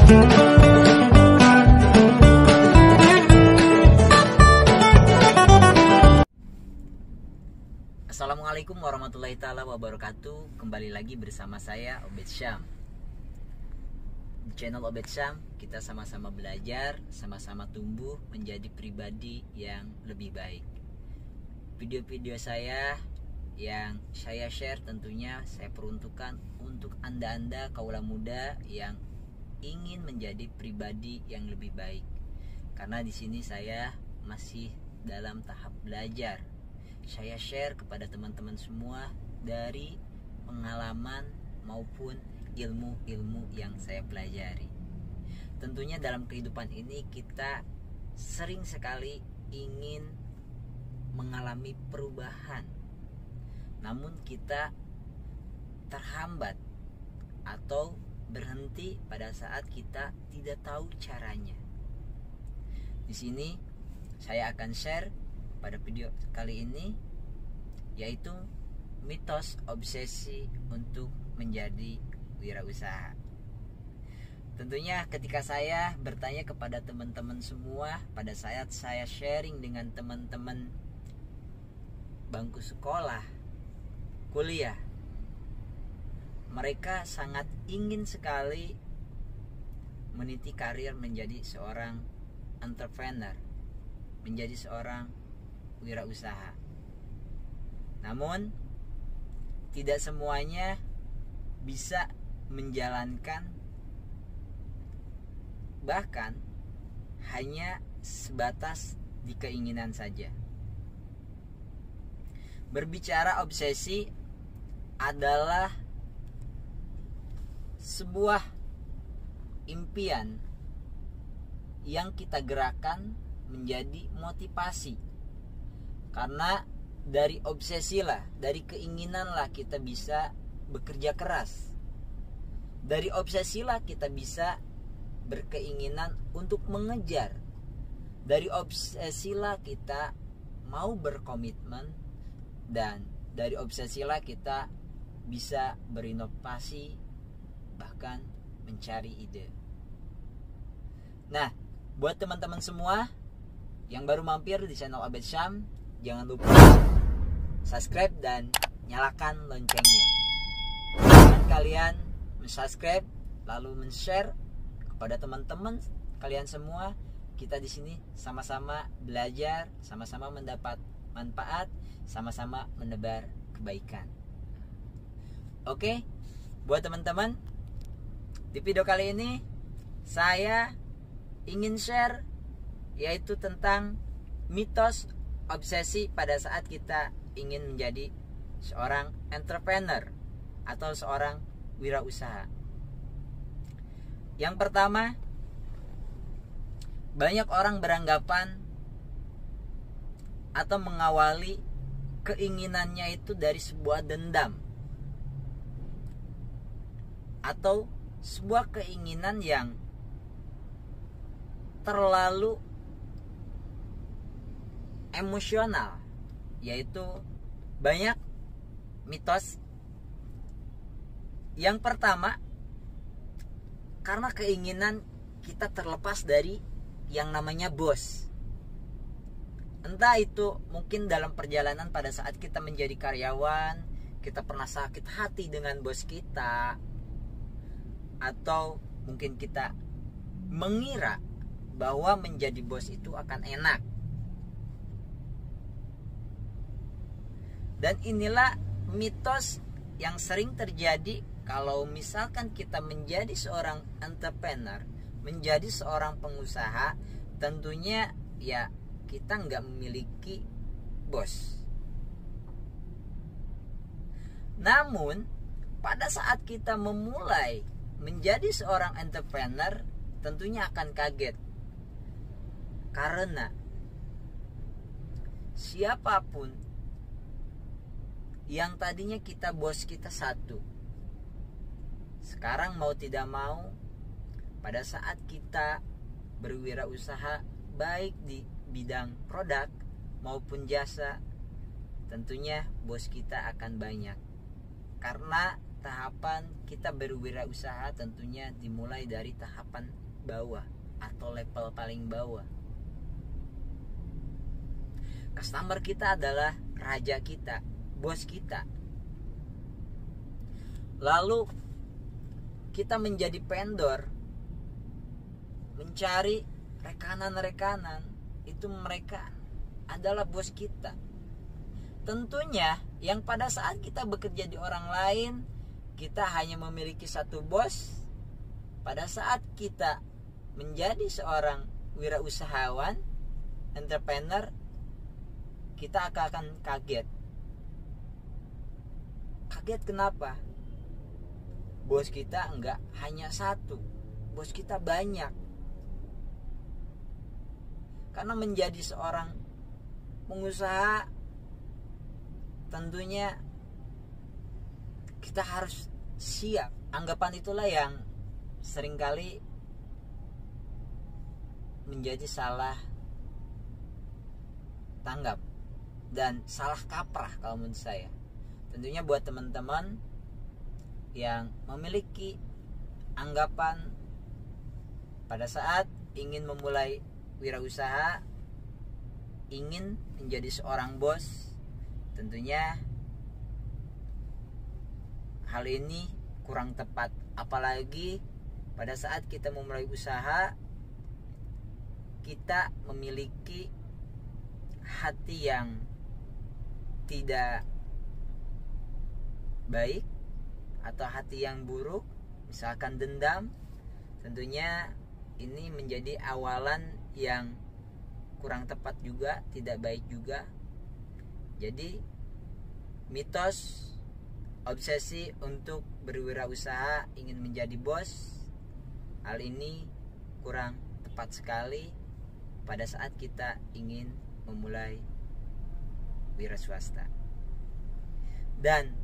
Assalamualaikum warahmatullahi taala wabarakatuh. Kembali lagi bersama saya Obed Syam. Di channel Obed Syam kita sama-sama belajar, sama-sama tumbuh menjadi pribadi yang lebih baik. Video-video saya yang saya share tentunya saya peruntukkan untuk anda-anda kaula muda yang ingin menjadi pribadi yang lebih baik. Karena di sini saya masih dalam tahap belajar. Saya share kepada teman-teman semua dari pengalaman maupun ilmu-ilmu yang saya pelajari. Tentunya dalam kehidupan ini kita sering sekali ingin mengalami perubahan, namun kita terhambat atau berhenti pada saat kita tidak tahu caranya. Di sini saya akan share pada video kali ini, yaitu mitos obsesi untuk menjadi wirausaha. Tentunya ketika saya bertanya kepada teman-teman semua pada saat saya sharing dengan teman-teman bangku sekolah, kuliah, mereka sangat ingin sekali meniti karir menjadi seorang entrepreneur, menjadi seorang wirausaha. Namun tidak semuanya bisa menjalankan, bahkan hanya sebatas di keinginan saja. Berbicara obsesi adalah sebuah impian yang kita gerakkan menjadi motivasi. Karena dari obsesi lah, dari keinginan lah kita bisa bekerja keras. Dari obsesi lah kita bisa berkeinginan untuk mengejar. Dari obsesi lah kita mau berkomitmen. Dan dari obsesi lah kita bisa berinovasi, bahkan mencari ide. Nah, buat teman-teman semua yang baru mampir di channel Obed Syam, jangan lupa subscribe dan nyalakan loncengnya. Dan kalian subscribe lalu men-share kepada teman-teman kalian semua. Kita di sini sama-sama belajar, sama-sama mendapat manfaat, sama-sama menebar kebaikan. Oke, buat teman-teman, di video kali ini saya ingin share yaitu tentang mitos obsesi pada saat kita ingin menjadi seorang entrepreneur atau seorang wirausaha. Yang pertama, banyak orang beranggapan atau mengawali keinginannya itu dari sebuah dendam atau sebuah keinginan yang terlalu emosional, yaitu banyak mitos. Yang pertama, karena keinginan kita terlepas dari yang namanya bos. Entah itu mungkin dalam perjalanan pada saat kita menjadi karyawan, kita pernah sakit hati dengan bos kita, atau mungkin kita mengira bahwa menjadi bos itu akan enak. Dan inilah mitos yang sering terjadi kalau misalkan kita menjadi seorang entrepreneur, menjadi seorang pengusaha, tentunya ya kita nggak memiliki bos. Namun pada saat kita memulai menjadi seorang entrepreneur, tentunya akan kaget. Karena siapapun yang tadinya kita bos kita satu, sekarang mau tidak mau pada saat kita berwirausaha baik di bidang produk maupun jasa, tentunya bos kita akan banyak. Karena tahapan kita berwirausaha tentunya dimulai dari tahapan bawah atau level paling bawah. Customer kita adalah raja kita, bos kita. Lalu kita menjadi vendor, mencari rekanan-rekanan, itu mereka adalah bos kita. Tentunya yang pada saat kita bekerja di orang lain, kita hanya memiliki satu bos. Pada saat kita menjadi seorang wirausahawan, entrepreneur, kita akan kaget. Kaget kenapa? Bos kita enggak hanya satu, bos kita banyak. Karena menjadi seorang pengusaha, tentunya kita harus siap. Anggapan itulah yang seringkali menjadi salah tanggap dan salah kaprah kalau menurut saya. Tentunya buat teman-teman yang memiliki anggapan pada saat ingin memulai wirausaha, ingin menjadi seorang bos, tentunya hal ini kurang tepat. Apalagi pada saat kita memulai usaha, kita memiliki hati yang tidak baik atau hati yang buruk, misalkan dendam, tentunya ini menjadi awalan yang kurang tepat juga, tidak baik juga. Jadi mitos obsesi untuk berwirausaha, ingin menjadi bos, hal ini kurang tepat sekali pada saat kita ingin memulai wira swasta. Dan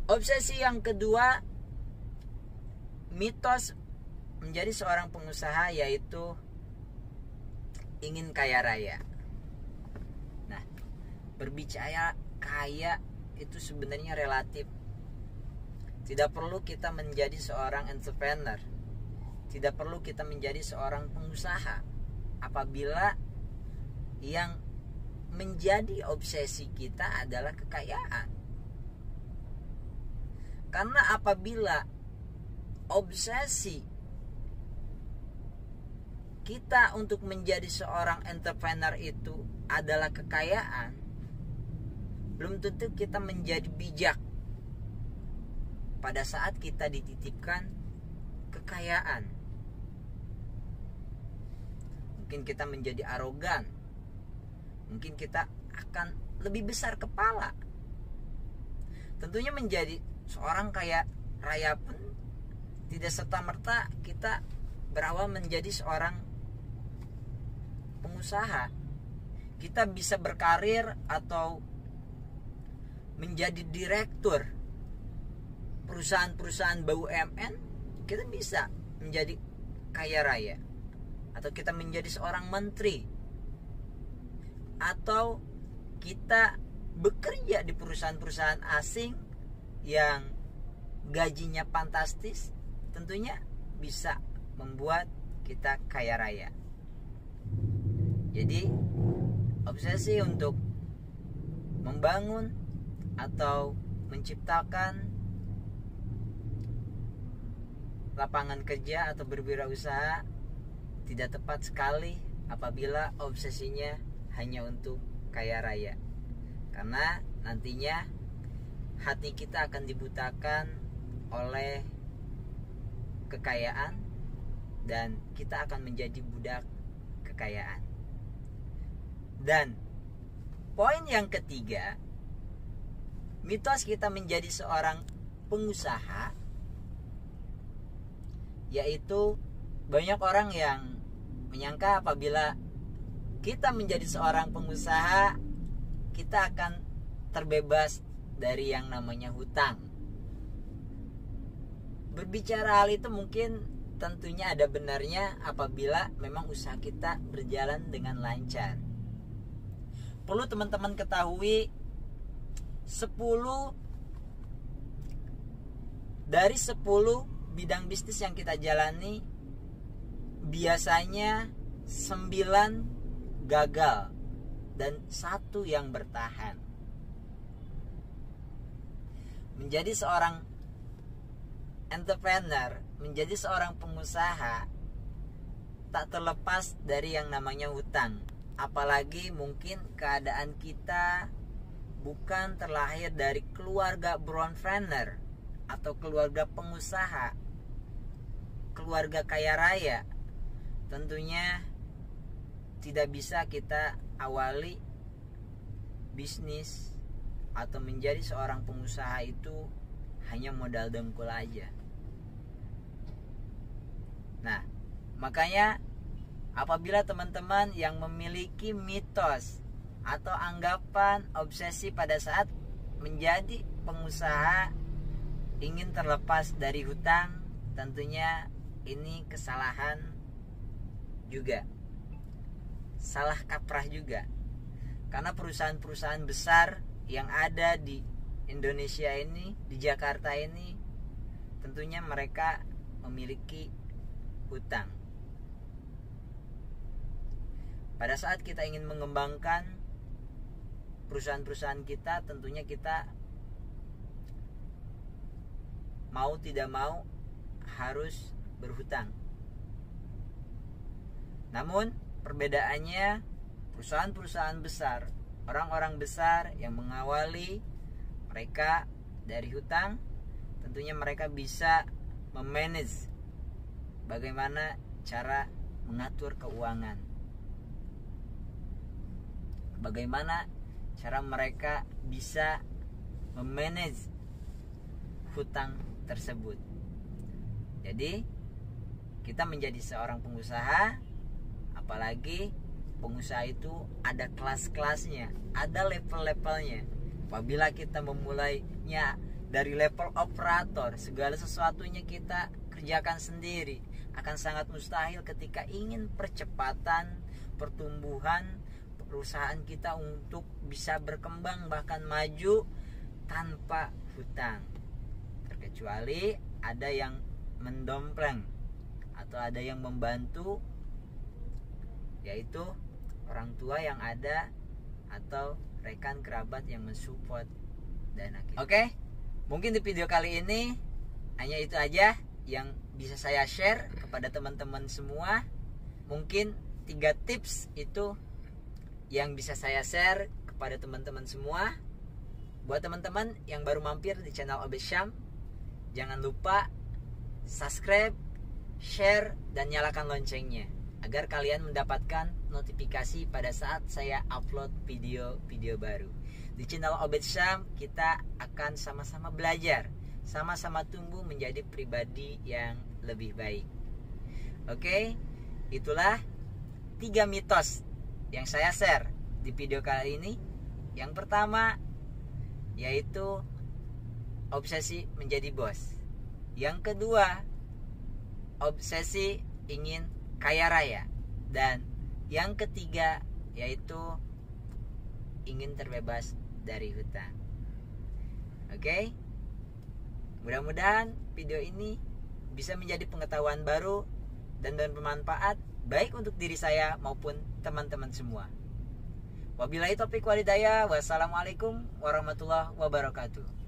obsesi yang kedua, mitos menjadi seorang pengusaha, yaitu ingin kaya raya. Nah, berbicara kaya itu sebenarnya relatif. Tidak perlu kita menjadi seorang entrepreneur, tidak perlu kita menjadi seorang pengusaha apabila yang menjadi obsesi kita adalah kekayaan. Karena apabila obsesi kita untuk menjadi seorang entrepreneur itu adalah kekayaan, belum tentu kita menjadi bijak pada saat kita dititipkan kekayaan. Mungkin kita menjadi arogan, mungkin kita akan lebih besar kepala. Tentunya menjadi seorang kaya raya pun tidak serta-merta kita berawal menjadi seorang pengusaha. Kita bisa berkarir atau menjadi direktur perusahaan-perusahaan BUMN, kita bisa menjadi kaya raya. Atau kita menjadi seorang menteri, atau kita bekerja di perusahaan-perusahaan asing yang gajinya fantastis, tentunya bisa membuat kita kaya raya. Jadi obsesi untuk membangun atau menciptakan lapangan kerja atau berwirausaha tidak tepat sekali apabila obsesinya hanya untuk kaya raya. Karena nantinya hati kita akan dibutakan oleh kekayaan dan kita akan menjadi budak kekayaan. Dan poin yang ketiga, mitos kita menjadi seorang pengusaha, yaitu banyak orang yang menyangka apabila kita menjadi seorang pengusaha, kita akan terbebas dari yang namanya hutang. Berbicara hal itu mungkin tentunya ada benarnya apabila memang usaha kita berjalan dengan lancar. Perlu teman-teman ketahui, 10 dari 10 bidang bisnis yang kita jalani, biasanya 9 gagal dan 1 yang bertahan. Menjadi seorang entrepreneur, menjadi seorang pengusaha, tak terlepas dari yang namanya hutang. Apalagi mungkin keadaan kita bukan terlahir dari keluarga entrepreneur atau keluarga pengusaha, keluarga kaya raya. Tentunya tidak bisa kita awali bisnis atau menjadi seorang pengusaha itu hanya modal dengkul aja. Nah, makanya apabila teman-teman yang memiliki mitos atau anggapan obsesi pada saat menjadi pengusaha ingin terlepas dari hutang, tentunya ini kesalahan juga, salah kaprah juga. Karena perusahaan-perusahaan besar yang ada di Indonesia ini, di Jakarta ini, tentunya mereka memiliki hutang. Pada saat kita ingin mengembangkan perusahaan-perusahaan kita, tentunya kita mau tidak mau harus berhutang. Namun perbedaannya, perusahaan-perusahaan besar, orang-orang besar yang mengawali mereka dari hutang, tentunya mereka bisa memanage bagaimana cara mengatur keuangan, bagaimana cara mereka bisa memanage hutang tersebut. Jadi kita menjadi seorang pengusaha, apalagi pengusaha itu ada kelas-kelasnya, ada level-levelnya. Apabila kita memulainya dari level operator, segala sesuatunya kita kerjakan sendiri, akan sangat mustahil ketika ingin percepatan pertumbuhan perusahaan kita untuk bisa berkembang bahkan maju tanpa hutang. Terkecuali ada yang mendompleng atau ada yang membantu, yaitu orang tua yang ada atau rekan kerabat yang mensupport dana kita. Oke, mungkin di video kali ini hanya itu aja yang bisa saya share kepada teman-teman semua. Mungkin 3 tips itu yang bisa saya share kepada teman-teman semua. Buat teman-teman yang baru mampir di channel Obed Syam, jangan lupa subscribe, share, dan nyalakan loncengnya agar kalian mendapatkan notifikasi pada saat saya upload video-video baru. Di channel Obed Syam kita akan sama-sama belajar, sama-sama tumbuh menjadi pribadi yang lebih baik. Oke, itulah 3 mitos yang saya share di video kali ini. Yang pertama yaitu obsesi menjadi bos. Yang kedua, obsesi ingin kaya raya. Dan yang ketiga yaitu ingin terbebas dari hutang. Oke? Mudah-mudahan video ini bisa menjadi pengetahuan baru dan bermanfaat baik untuk diri saya maupun teman-teman semua. Wabillahi taufiq wal hidayah. Wassalamualaikum warahmatullahi wabarakatuh.